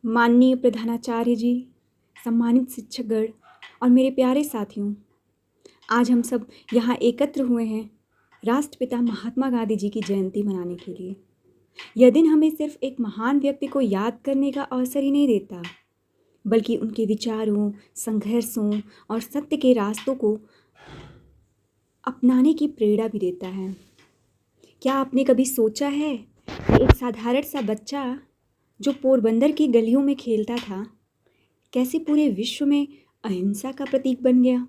माननीय प्रधानाचार्य जी, सम्मानित शिक्षकगण और मेरे प्यारे साथियों, आज हम सब यहाँ एकत्र हुए हैं राष्ट्रपिता महात्मा गांधी जी की जयंती मनाने के लिए। यह दिन हमें सिर्फ एक महान व्यक्ति को याद करने का अवसर ही नहीं देता, बल्कि उनके विचारों, संघर्षों और सत्य के रास्तों को अपनाने की प्रेरणा भी देता है। क्या आपने कभी सोचा है कि एक साधारण सा बच्चा जो पोरबंदर की गलियों में खेलता था, कैसे पूरे विश्व में अहिंसा का प्रतीक बन गया?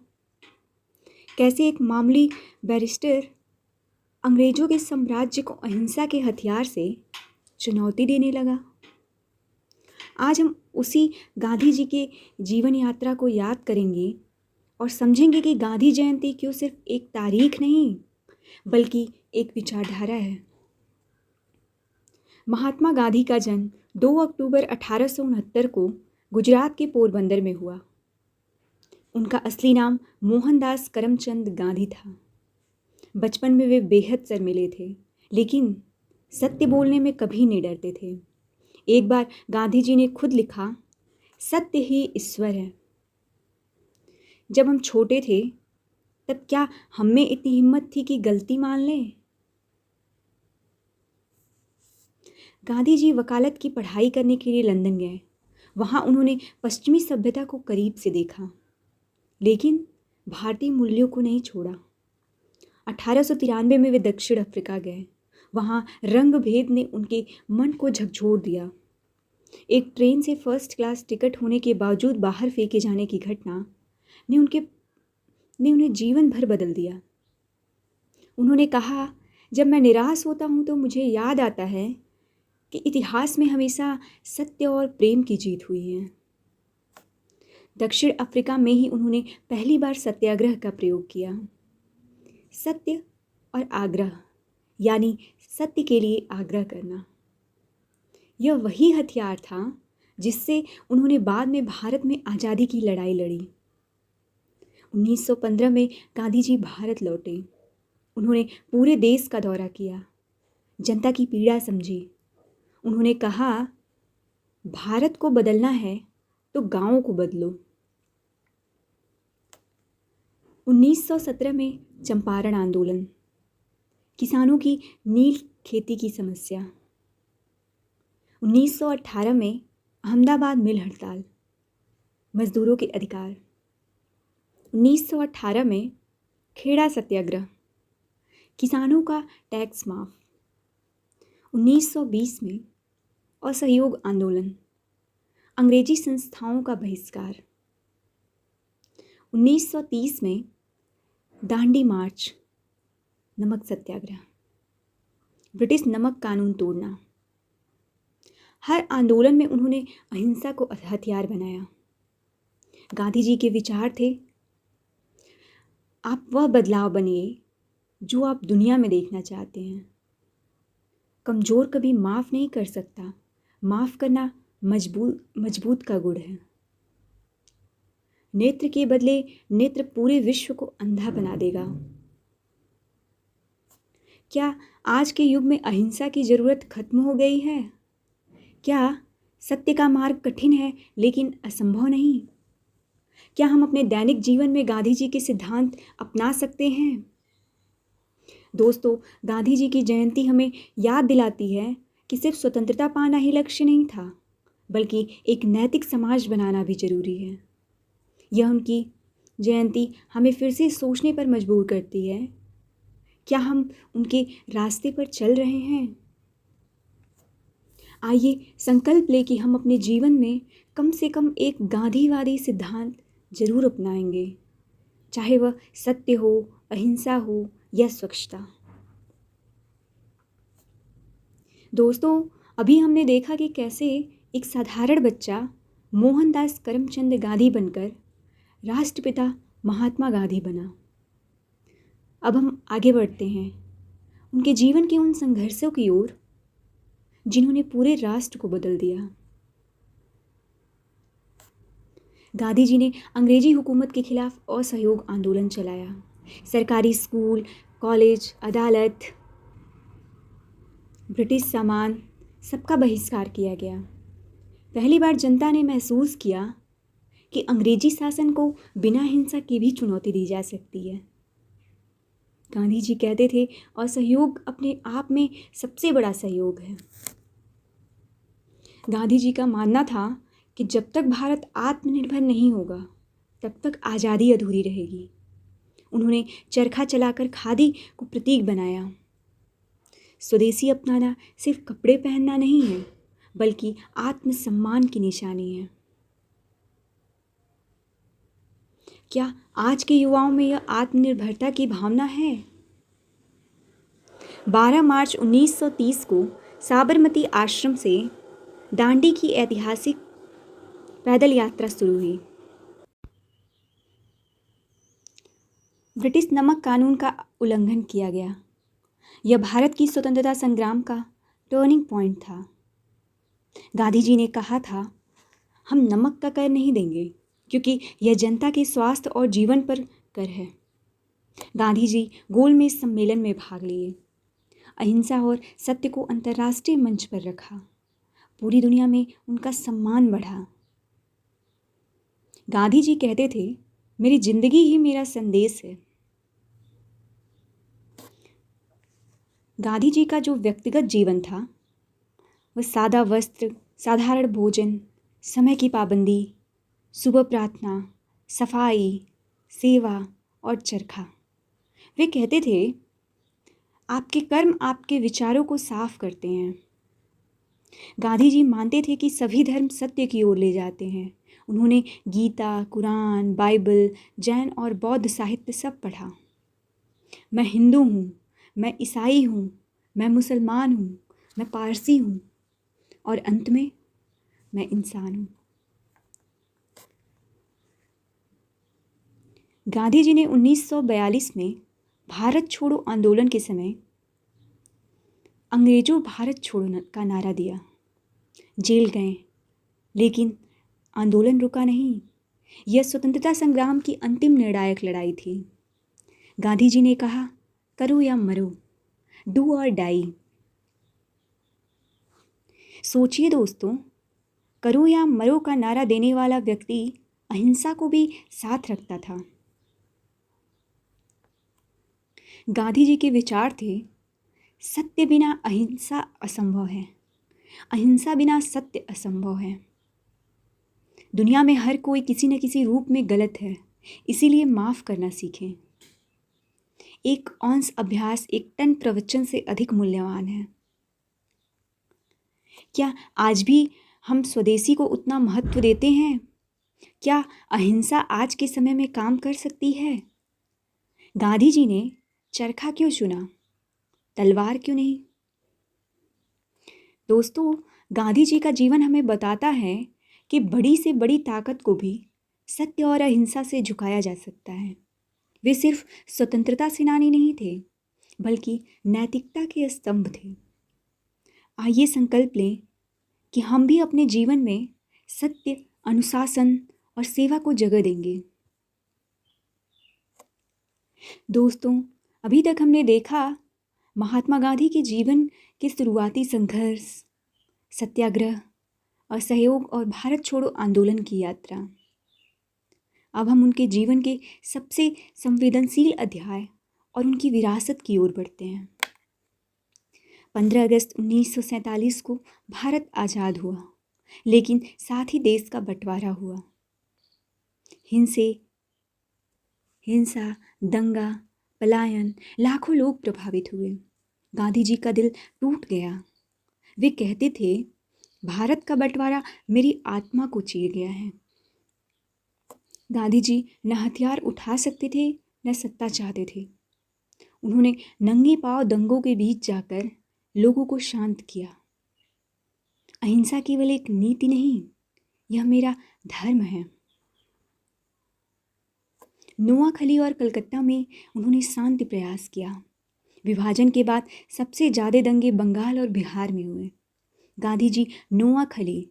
कैसे एक मामूली बैरिस्टर अंग्रेजों के साम्राज्य को अहिंसा के हथियार से चुनौती देने लगा? आज हम उसी गांधी जी के जीवन यात्रा को याद करेंगे और समझेंगे कि गांधी जयंती क्यों सिर्फ एक तारीख नहीं, बल्कि एक विचारधारा है। महात्मा गांधी का जन्म 2 अक्टूबर 1869 को गुजरात के पोरबंदर में हुआ। उनका असली नाम मोहनदास करमचंद गांधी था। बचपन में वे बेहद शर्मीले थे, लेकिन सत्य बोलने में कभी नहीं डरते थे। एक बार गांधी जी ने खुद लिखा, सत्य ही ईश्वर है। जब हम छोटे थे तब क्या हम में इतनी हिम्मत थी कि गलती मान लें? गांधी जी वकालत की पढ़ाई करने के लिए लंदन गए। वहाँ उन्होंने पश्चिमी सभ्यता को करीब से देखा, लेकिन भारतीय मूल्यों को नहीं छोड़ा। 1893 में वे दक्षिण अफ्रीका गए। वहाँ रंग भेद ने उनके मन को झकझोर दिया। एक ट्रेन से फर्स्ट क्लास टिकट होने के बावजूद बाहर फेंके जाने की घटना ने उन्हें जीवन भर बदल दिया। उन्होंने कहा, जब मैं निराश होता हूँ तो मुझे याद आता है कि इतिहास में हमेशा सत्य और प्रेम की जीत हुई है। दक्षिण अफ्रीका में ही उन्होंने पहली बार सत्याग्रह का प्रयोग किया। सत्य और आग्रह, यानी सत्य के लिए आग्रह करना, यह वही हथियार था जिससे उन्होंने बाद में भारत में आज़ादी की लड़ाई लड़ी। 1915 में गांधी जी भारत लौटे। उन्होंने पूरे देश का दौरा किया, जनता की पीड़ा समझी। उन्होंने कहा, भारत को बदलना है तो गांवों को बदलो। 1917 में चंपारण आंदोलन, किसानों की नील खेती की समस्या। 1918 में अहमदाबाद मिल हड़ताल, मजदूरों के अधिकार। 1918 में खेड़ा सत्याग्रह, किसानों का टैक्स माफ। 1920 में असहयोग आंदोलन, अंग्रेजी संस्थाओं का बहिष्कार। 1930 में दांडी मार्च, नमक सत्याग्रह, ब्रिटिश नमक कानून तोड़ना। हर आंदोलन में उन्होंने अहिंसा को हथियार बनाया। गांधी जी के विचार थे, आप वह बदलाव बनिए जो आप दुनिया में देखना चाहते हैं। कमज़ोर कभी माफ़ नहीं कर सकता, माफ़ करना मजबूत का गुण है। नेत्र के बदले नेत्र पूरे विश्व को अंधा बना देगा। क्या आज के युग में अहिंसा की ज़रूरत खत्म हो गई है? क्या सत्य का मार्ग कठिन है लेकिन असंभव नहीं? क्या हम अपने दैनिक जीवन में गांधी जी के सिद्धांत अपना सकते हैं? दोस्तों, गांधी जी की जयंती हमें याद दिलाती है कि सिर्फ स्वतंत्रता पाना ही लक्ष्य नहीं था, बल्कि एक नैतिक समाज बनाना भी जरूरी है। यह उनकी जयंती हमें फिर से सोचने पर मजबूर करती है, क्या हम उनके रास्ते पर चल रहे हैं? आइए संकल्प लें कि हम अपने जीवन में कम से कम एक गांधीवादी सिद्धांत जरूर अपनाएंगे, चाहे वह सत्य हो, अहिंसा हो या स्वच्छता। दोस्तों, अभी हमने देखा कि कैसे एक साधारण बच्चा मोहनदास करमचंद गांधी बनकर राष्ट्रपिता महात्मा गांधी बना। अब हम आगे बढ़ते हैं उनके जीवन के उन संघर्षों की ओर जिन्होंने पूरे राष्ट्र को बदल दिया। गांधी जी ने अंग्रेजी हुकूमत के खिलाफ असहयोग आंदोलन चलाया। सरकारी स्कूल, कॉलेज, अदालत, ब्रिटिश सामान सबका बहिष्कार किया गया। पहली बार जनता ने महसूस किया कि अंग्रेजी शासन को बिना हिंसा के भी चुनौती दी जा सकती है। गांधी जी कहते थे, असहयोग अपने आप में सबसे बड़ा सहयोग है। गांधी जी का मानना था कि जब तक भारत आत्मनिर्भर नहीं होगा तब तक आज़ादी अधूरी रहेगी। उन्होंने चरखा चलाकर खादी को प्रतीक बनाया। स्वदेशी अपनाना सिर्फ कपड़े पहनना नहीं है, बल्कि आत्मसम्मान की निशानी है। क्या आज के युवाओं में यह आत्मनिर्भरता की भावना है? 12 मार्च 1930 को साबरमती आश्रम से दांडी की ऐतिहासिक पैदल यात्रा शुरू हुई। ब्रिटिश नमक कानून का उल्लंघन किया गया। यह भारत की स्वतंत्रता संग्राम का टर्निंग पॉइंट था। गांधी जी ने कहा था, हम नमक का कर नहीं देंगे क्योंकि यह जनता के स्वास्थ्य और जीवन पर कर है। गांधी जी गोलमेज सम्मेलन में भाग लिए, अहिंसा और सत्य को अंतर्राष्ट्रीय मंच पर रखा। पूरी दुनिया में उनका सम्मान बढ़ा। गांधी जी कहते थे, मेरी जिंदगी ही मेरा संदेश है। गांधी जी का जो व्यक्तिगत जीवन था वह सादा वस्त्र, साधारण भोजन, समय की पाबंदी, सुबह प्रार्थना, सफाई, सेवा और चरखा। वे कहते थे, आपके कर्म आपके विचारों को साफ करते हैं। गांधी जी मानते थे कि सभी धर्म सत्य की ओर ले जाते हैं। उन्होंने गीता, कुरान, बाइबल, जैन और बौद्ध साहित्य सब पढ़ा। मैं हिंदू हूँ, मैं ईसाई हूँ, मैं मुसलमान हूँ, मैं पारसी हूँ और अंत में मैं इंसान हूँ। गांधी जी ने 1942 में भारत छोड़ो आंदोलन के समय अंग्रेजों भारत छोड़ो का नारा दिया। जेल गए, लेकिन आंदोलन रुका नहीं। यह स्वतंत्रता संग्राम की अंतिम निर्णायक लड़ाई थी। गांधी जी ने कहा, करो या मरो, डू और डाई। सोचिए दोस्तों, करो या मरो का नारा देने वाला व्यक्ति अहिंसा को भी साथ रखता था। गांधी जी के विचार थे, सत्य बिना अहिंसा असंभव है, अहिंसा बिना सत्य असंभव है। दुनिया में हर कोई किसी न किसी रूप में गलत है, इसीलिए माफ़ करना सीखें। एक औंस अभ्यास एक टन प्रवचन से अधिक मूल्यवान है। क्या आज भी हम स्वदेशी को उतना महत्व देते हैं? क्या अहिंसा आज के समय में काम कर सकती है? गांधी जी ने चरखा क्यों चुना, तलवार क्यों नहीं? दोस्तों, गांधी जी का जीवन हमें बताता है कि बड़ी से बड़ी ताकत को भी सत्य और अहिंसा से झुकाया जा सकता है। वे सिर्फ स्वतंत्रता सेनानी नहीं थे, बल्कि नैतिकता के स्तंभ थे। आइए संकल्प लें कि हम भी अपने जीवन में सत्य, अनुशासन और सेवा को जगह देंगे। दोस्तों, अभी तक हमने देखा महात्मा गांधी के जीवन के शुरुआती संघर्ष, सत्याग्रह, असहयोग और भारत छोड़ो आंदोलन की यात्रा। अब हम उनके जीवन के सबसे संवेदनशील अध्याय और उनकी विरासत की ओर बढ़ते हैं। 15 अगस्त 1947 को भारत आज़ाद हुआ, लेकिन साथ ही देश का बंटवारा हुआ। हिंसा, दंगा, पलायन, लाखों लोग प्रभावित हुए। गांधी जी का दिल टूट गया। वे कहते थे, भारत का बंटवारा मेरी आत्मा को चीर गया है। गांधी जी न हथियार उठा सकते थे, न सत्ता चाहते थे। उन्होंने नंगे पांव दंगों के बीच जाकर लोगों को शांत किया। अहिंसा केवल एक नीति नहीं, यह मेरा धर्म है। नोआखली और कलकत्ता में उन्होंने शांति प्रयास किया। विभाजन के बाद सबसे ज़्यादा दंगे बंगाल और बिहार में हुए। गांधी जी नोआखली,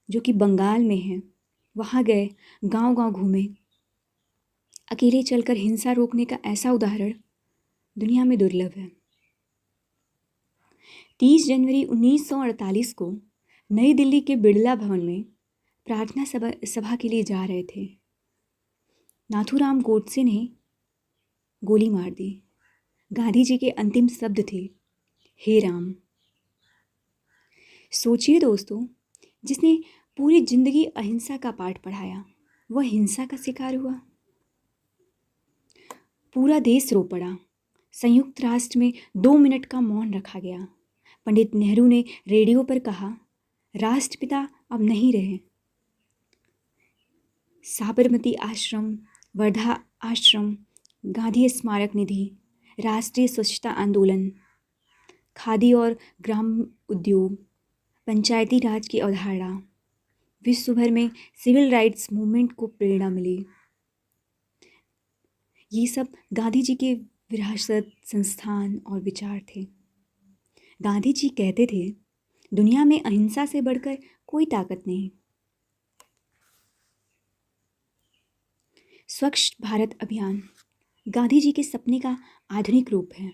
जो कि बंगाल में है, वहाँ गए, गांव-गांव घूमे। अकेले चलकर हिंसा रोकने का ऐसा उदाहरण दुनिया में दुर्लभ है। 30 जनवरी 1948 को नई दिल्ली के बिड़ला भवन में प्रार्थना सभा के लिए जा रहे थे। नाथूराम गोडसे ने गोली मार दी। गांधी जी के अंतिम शब्द थे, हे राम। सोचिए दोस्तों, जिसने पूरी जिंदगी अहिंसा का पाठ पढ़ाया, वह हिंसा का शिकार हुआ। पूरा देश रो पड़ा। संयुक्त राष्ट्र में 2 मिनट का मौन रखा गया। पंडित नेहरू ने रेडियो पर कहा, राष्ट्रपिता अब नहीं रहे। साबरमती आश्रम, वर्धा आश्रम, गांधी स्मारक निधि, राष्ट्रीय स्वच्छता आंदोलन, खादी और ग्राम उद्योग, पंचायती राज की अवधारणा, विश्व भर में सिविल राइट्स मूवमेंट को प्रेरणा मिली। ये सब गांधी जी के विरासत, संस्थान और विचार थे। गांधी जी कहते थे, दुनिया में अहिंसा से बढ़कर कोई ताकत नहीं। स्वच्छ भारत अभियान गांधी जी के सपने का आधुनिक रूप है।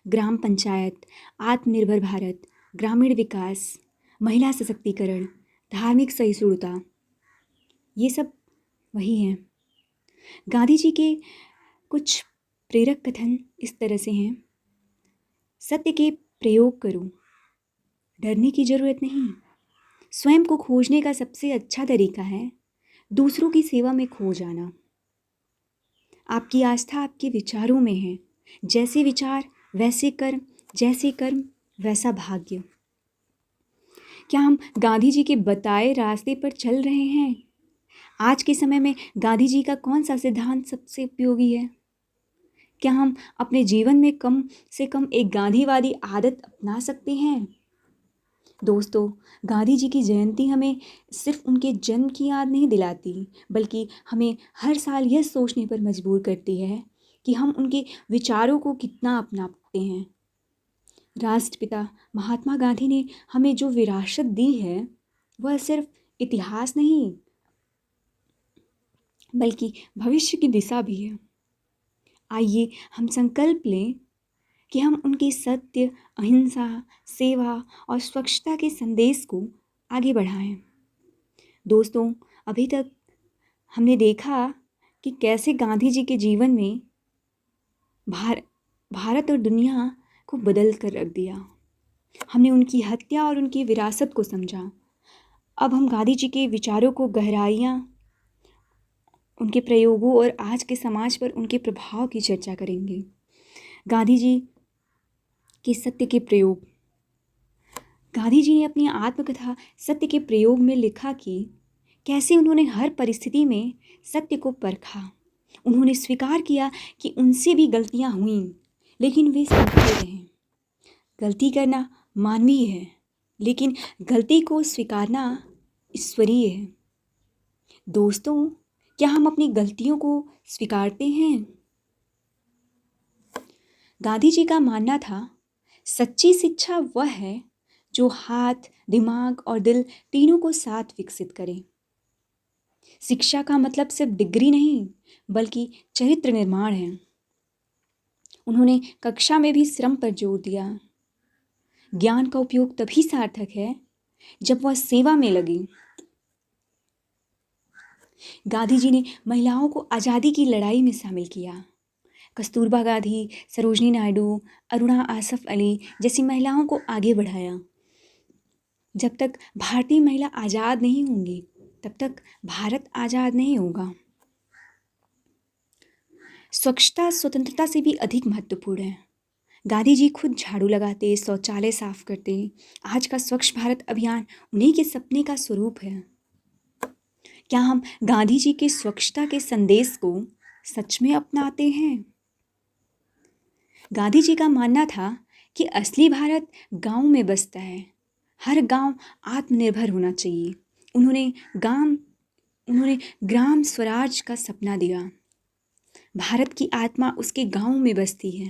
ग्राम पंचायत, आत्मनिर्भर भारत, ग्रामीण विकास, महिला सशक्तिकरण, धार्मिक सहिष्णुता, ये सब वही हैं। गांधी जी के कुछ प्रेरक कथन इस तरह से हैं, सत्य के प्रयोग करो, डरने की ज़रूरत नहीं। स्वयं को खोजने का सबसे अच्छा तरीका है दूसरों की सेवा में खो जाना। आपकी आस्था आपके विचारों में है। जैसे विचार वैसे कर्म, जैसे कर्म वैसा भाग्य। क्या हम गांधी जी के बताए रास्ते पर चल रहे हैं? आज के समय में गांधी जी का कौन सा सिद्धांत सबसे उपयोगी है? क्या हम अपने जीवन में कम से कम एक गांधीवादी आदत अपना सकते हैं? दोस्तों, गांधी जी की जयंती हमें सिर्फ उनके जन्म की याद नहीं दिलाती, बल्कि हमें हर साल यह सोचने पर मजबूर करती है कि हम उनके विचारों को कितना अपनाते हैं। राष्ट्रपिता महात्मा गांधी ने हमें जो विरासत दी है, वह सिर्फ इतिहास नहीं, बल्कि भविष्य की दिशा भी है। आइए हम संकल्प लें कि हम उनके सत्य, अहिंसा, सेवा और स्वच्छता के संदेश को आगे बढ़ाएं। दोस्तों, अभी तक हमने देखा कि कैसे गांधी जी के जीवन में भारत और दुनिया को बदल कर रख दिया। हमने उनकी हत्या और उनकी विरासत को समझा। अब हम गांधी जी के विचारों को गहराइयाँ, उनके प्रयोगों और आज के समाज पर उनके प्रभाव की चर्चा करेंगे। गांधी जी के सत्य के प्रयोग। गांधी जी ने अपनी आत्मकथा सत्य के प्रयोग में लिखा कि कैसे उन्होंने हर परिस्थिति में सत्य को परखा। उन्होंने स्वीकार किया कि उनसे भी गलतियां हुईं, लेकिन वे सीखते रहे। गलती करना मानवीय है, लेकिन गलती को स्वीकारना ईश्वरीय है। दोस्तों, क्या हम अपनी गलतियों को स्वीकारते हैं? गांधी जी का मानना था, सच्ची शिक्षा वह है जो हाथ, दिमाग और दिल तीनों को साथ विकसित करे। शिक्षा का मतलब सिर्फ डिग्री नहीं, बल्कि चरित्र निर्माण है। उन्होंने कक्षा में भी श्रम पर जोर दिया। ज्ञान का उपयोग तभी सार्थक है जब वह सेवा में लगे। गांधी जी ने महिलाओं को आज़ादी की लड़ाई में शामिल किया। कस्तूरबा गांधी, सरोजनी नायडू, अरुणा आसफ अली जैसी महिलाओं को आगे बढ़ाया। जब तक भारतीय महिला आज़ाद नहीं होंगी, तब तक भारत आज़ाद नहीं होगा। स्वच्छता स्वतंत्रता से भी अधिक महत्वपूर्ण है। गांधी जी खुद झाड़ू लगाते, शौचालय साफ करते। आज का स्वच्छ भारत अभियान उन्हीं के सपने का स्वरूप है। क्या हम गांधी जी के स्वच्छता के संदेश को सच में अपनाते हैं? गांधी जी का मानना था कि असली भारत गांव में बसता है। हर गांव आत्मनिर्भर होना चाहिए। उन्होंने ग्राम स्वराज का सपना दिया। भारत की आत्मा उसके गांव में बसती है।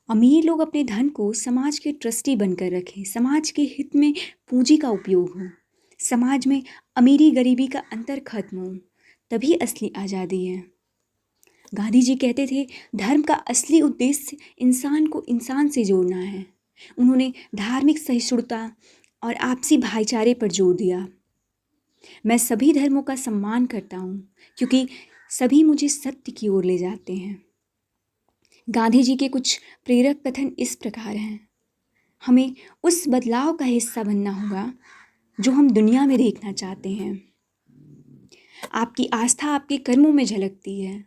अमीर लोग अपने धन को समाज के ट्रस्टी बनकर रखें। समाज के हित में पूंजी का उपयोग हो। समाज में अमीरी गरीबी का अंतर खत्म हो, तभी असली आज़ादी है। गांधी जी कहते थे, धर्म का असली उद्देश्य इंसान को इंसान से जोड़ना है। उन्होंने धार्मिक सहिष्णुता और आपसी भाईचारे पर जोर दिया। मैं सभी धर्मों का सम्मान करता हूँ क्योंकि सभी मुझे सत्य की ओर ले जाते हैं। गांधी जी के कुछ प्रेरक कथन इस प्रकार हैं, हमें उस बदलाव का हिस्सा बनना होगा जो हम दुनिया में देखना चाहते हैं। आपकी आस्था आपके कर्मों में झलकती है,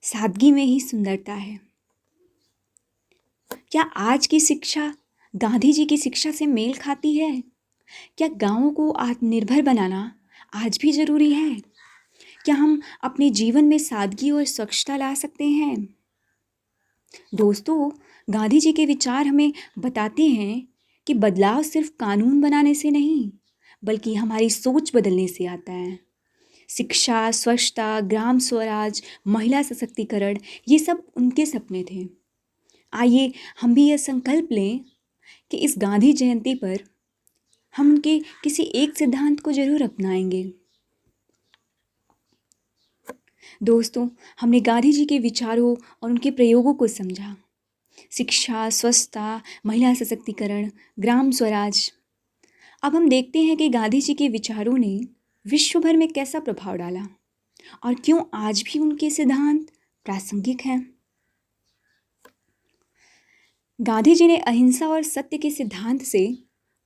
सादगी में ही सुंदरता है। क्या आज की शिक्षा गांधी जी की शिक्षा से मेल खाती है? क्या गांवों को आत्मनिर्भर बनाना आज भी जरूरी है? क्या हम अपने जीवन में सादगी और स्वच्छता ला सकते हैं? दोस्तों, गांधी जी के विचार हमें बताते हैं कि बदलाव सिर्फ कानून बनाने से नहीं, बल्कि हमारी सोच बदलने से आता है। शिक्षा, स्वच्छता, ग्राम स्वराज, महिला सशक्तिकरण, ये सब उनके सपने थे। आइए हम भी यह संकल्प लें कि इस गांधी जयंती पर हम उनके किसी एक सिद्धांत को जरूर अपनाएंगे। दोस्तों, हमने गांधी जी के विचारों और उनके प्रयोगों को समझा। शिक्षा, स्वच्छता, महिला सशक्तिकरण, ग्राम स्वराज। अब हम देखते हैं कि गांधी जी के विचारों ने विश्व भर में कैसा प्रभाव डाला और क्यों आज भी उनके सिद्धांत प्रासंगिक हैं। गांधी जी ने अहिंसा और सत्य के सिद्धांत से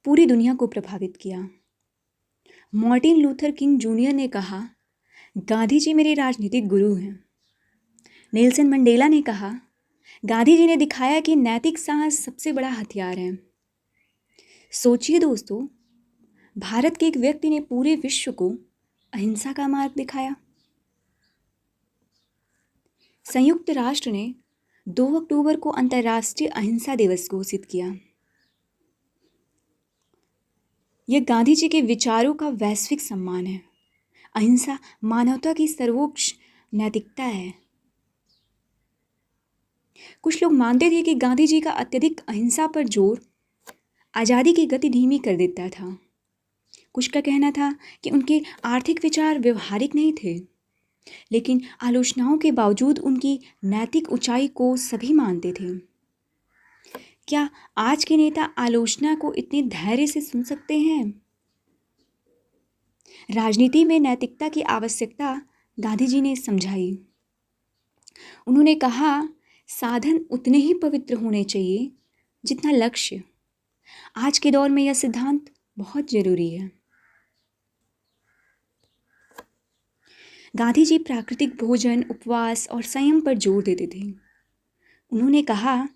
पूरी दुनिया को प्रभावित किया। मार्टिन लूथर किंग जूनियर ने कहा, गांधी जी मेरे राजनीतिक गुरु हैं। नेल्सन मंडेला ने कहा, गांधी जी ने दिखाया कि नैतिक साहस सबसे बड़ा हथियार है। सोचिए दोस्तों, भारत के एक व्यक्ति ने पूरे विश्व को अहिंसा का मार्ग दिखाया। संयुक्त राष्ट्र ने 2 अक्टूबर को अंतर्राष्ट्रीय अहिंसा दिवस घोषित किया। यह गांधी जी के विचारों का वैश्विक सम्मान है। अहिंसा मानवता की सर्वोच्च नैतिकता है। कुछ लोग मानते थे कि गांधी जी का अत्यधिक अहिंसा पर जोर आज़ादी की गति धीमी कर देता था। कुछ का कहना था कि उनके आर्थिक विचार व्यवहारिक नहीं थे, लेकिन आलोचनाओं के बावजूद उनकी नैतिक ऊंचाई को सभी मानते थे। क्या आज के नेता आलोचना को इतने धैर्य से सुन सकते हैं? राजनीति में नैतिकता की आवश्यकता गांधी जी ने समझाई। उन्होंने कहा, साधन उतने ही पवित्र होने चाहिए जितना लक्ष्य। आज के दौर में यह सिद्धांत बहुत जरूरी है। गांधी जी प्राकृतिक भोजन, उपवास और संयम पर जोर देते थे। उन्होंने कहा,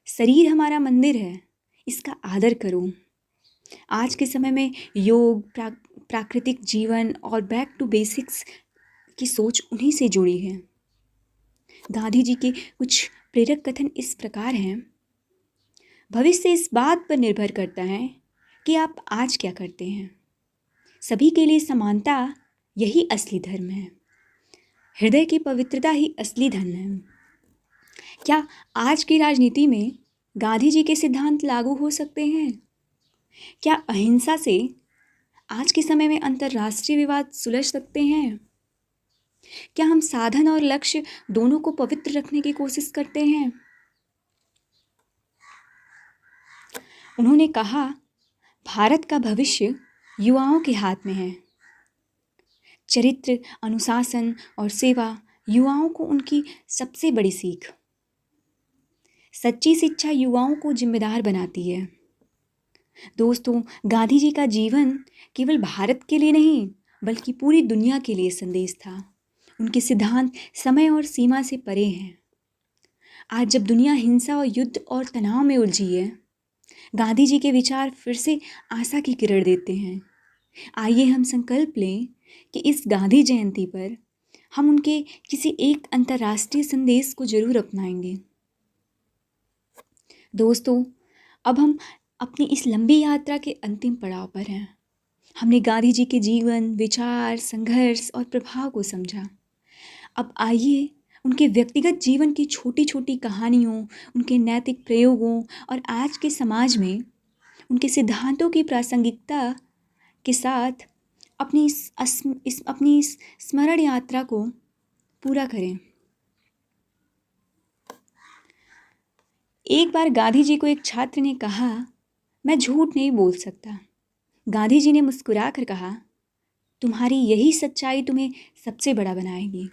शरीर हमारा मंदिर है, इसका आदर करो। आज के समय में योग, प्राकृतिक जीवन और बैक टू बेसिक्स की सोच उन्हीं से जुड़ी है। गांधी जी के कुछ प्रेरक कथन इस प्रकार हैं, भविष्य इस बात पर निर्भर करता है कि आप आज क्या करते हैं। सभी के लिए समानता यही असली धर्म है। हृदय की पवित्रता ही असली धन है। क्या आज की राजनीति में गांधी जी के सिद्धांत लागू हो सकते हैं? क्या अहिंसा से आज के समय में अंतर्राष्ट्रीय विवाद सुलझ सकते हैं? क्या हम साधन और लक्ष्य दोनों को पवित्र रखने की कोशिश करते हैं? उन्होंने कहा, भारत का भविष्य युवाओं के हाथ में है। चरित्र, अनुशासन और सेवा युवाओं को उनकी सबसे बड़ी सीख। सच्ची शिक्षा युवाओं को जिम्मेदार बनाती है। दोस्तों, गांधी जी का जीवन केवल भारत के लिए नहीं, बल्कि पूरी दुनिया के लिए संदेश था। उनके सिद्धांत समय और सीमा से परे हैं। आज जब दुनिया हिंसा और युद्ध और तनाव में उलझी है, गांधी जी के विचार फिर से आशा की किरण देते हैं। आइए हम संकल्प लें कि इस गांधी जयंती पर हम उनके किसी एक अंतर्राष्ट्रीय संदेश को जरूर अपनाएंगे। दोस्तों, अब हम अपनी इस लंबी यात्रा के अंतिम पड़ाव पर हैं। हमने गांधी जी के जीवन, विचार, संघर्ष और प्रभाव को समझा। अब आइए उनके व्यक्तिगत जीवन की छोटी छोटी कहानियों, उनके नैतिक प्रयोगों और आज के समाज में उनके सिद्धांतों की प्रासंगिकता के साथ अपनी इस स्मरण यात्रा को पूरा करें। एक बार गांधी जी को एक छात्र ने कहा, मैं झूठ नहीं बोल सकता। गांधी जी ने मुस्कुरा कर कहा, तुम्हारी यही सच्चाई तुम्हें सबसे बड़ा बनाएगी।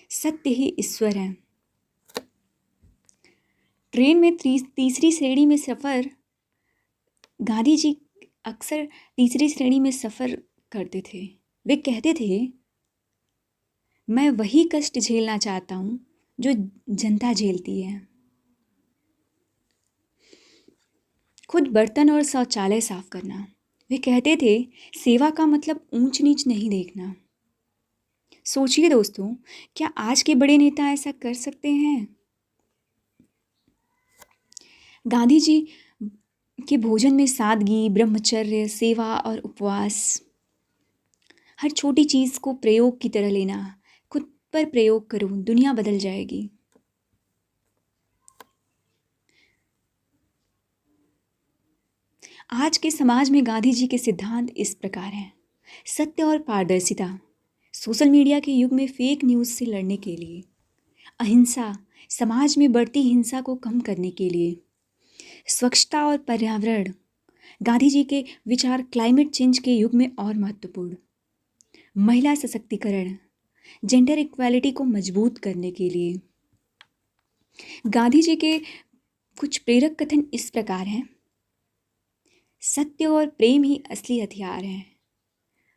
सत्य ही ईश्वर है। ट्रेन में तीसरी श्रेणी में सफ़र, गांधी जी अक्सर तीसरी श्रेणी में सफ़र करते थे। वे कहते थे, मैं वही कष्ट झेलना चाहता हूँ जो जनता झेलती है। खुद बर्तन और शौचालय साफ करना। वे कहते थे, सेवा का मतलब ऊंच नीच नहीं देखना। सोचिए दोस्तों, क्या आज के बड़े नेता ऐसा कर सकते हैं? गांधी जी के भोजन में सादगी, ब्रह्मचर्य, सेवा और उपवास। हर छोटी चीज़ को प्रयोग की तरह लेना। खुद पर प्रयोग करो, दुनिया बदल जाएगी। आज के समाज में गांधी जी के सिद्धांत इस प्रकार हैं। सत्य और पारदर्शिता। सोशल मीडिया के युग में फेक न्यूज़ से लड़ने के लिए। अहिंसा, समाज में बढ़ती हिंसा को कम करने के लिए। स्वच्छता और पर्यावरण, गांधी जी के विचार क्लाइमेट चेंज के युग में और महत्वपूर्ण। महिला सशक्तिकरण, जेंडर इक्वालिटी को मजबूत करने के लिए। गांधी जी के कुछ प्रेरक कथन इस प्रकार हैं। सत्य और प्रेम ही असली हथियार हैं।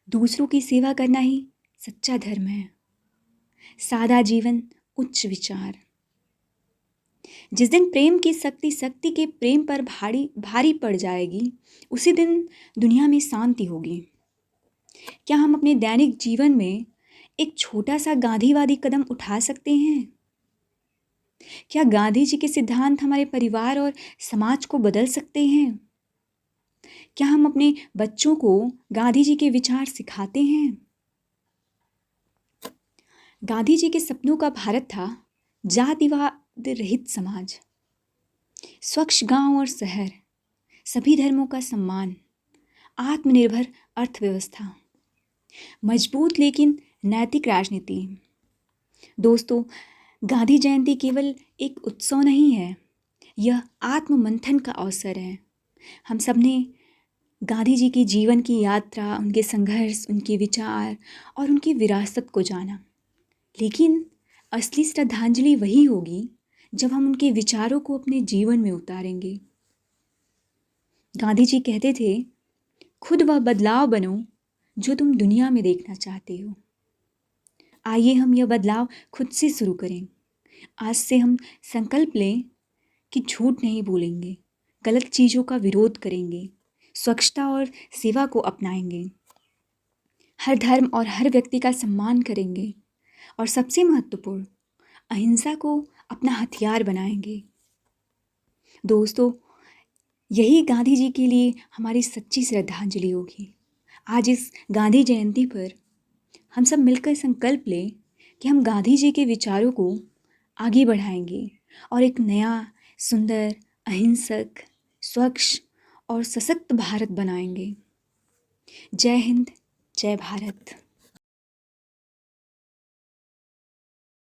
दूसरों की सेवा करना ही सच्चा धर्म है। सादा जीवन, उच्च विचार। जिस दिन प्रेम की शक्ति के प्रेम पर भारी पड़ जाएगी, उसी दिन दुनिया में शांति होगी। क्या हम अपने दैनिक जीवन में एक छोटा सा गांधीवादी कदम उठा सकते हैं? क्या गांधी जी के सिद्धांत हमारे परिवार और समाज को बदल सकते हैं? क्या हम अपने बच्चों को गांधी जी के विचार सिखाते हैं? गांधी जी के सपनों का भारत था जातिवाद रहित समाज, स्वच्छ गांव और शहर, सभी धर्मों का सम्मान, आत्मनिर्भर अर्थव्यवस्था, मजबूत लेकिन नैतिक राजनीति। दोस्तों, गांधी जयंती केवल एक उत्सव नहीं है, यह आत्ममंथन का अवसर है। हम सब ने गांधी जी की जीवन की यात्रा, उनके संघर्ष, उनके विचार और उनकी विरासत को जाना। लेकिन असली श्रद्धांजलि वही होगी जब हम उनके विचारों को अपने जीवन में उतारेंगे। गांधी जी कहते थे, खुद वह बदलाव बनो जो तुम दुनिया में देखना चाहते हो। आइए हम यह बदलाव खुद से शुरू करें। आज से हम संकल्प लें कि झूठ नहीं बोलेंगे, गलत चीज़ों का विरोध करेंगे, स्वच्छता और सेवा को अपनाएंगे, हर धर्म और हर व्यक्ति का सम्मान करेंगे और सबसे महत्वपूर्ण, अहिंसा को अपना हथियार बनाएंगे। दोस्तों, यही गांधी जी के लिए हमारी सच्ची श्रद्धांजलि होगी। आज इस गांधी जयंती पर हम सब मिलकर संकल्प लें कि हम गांधी जी के विचारों को आगे बढ़ाएंगे और एक नया, सुंदर, अहिंसक, स्वच्छ और सशक्त भारत बनाएंगे। जय हिंद, जय भारत।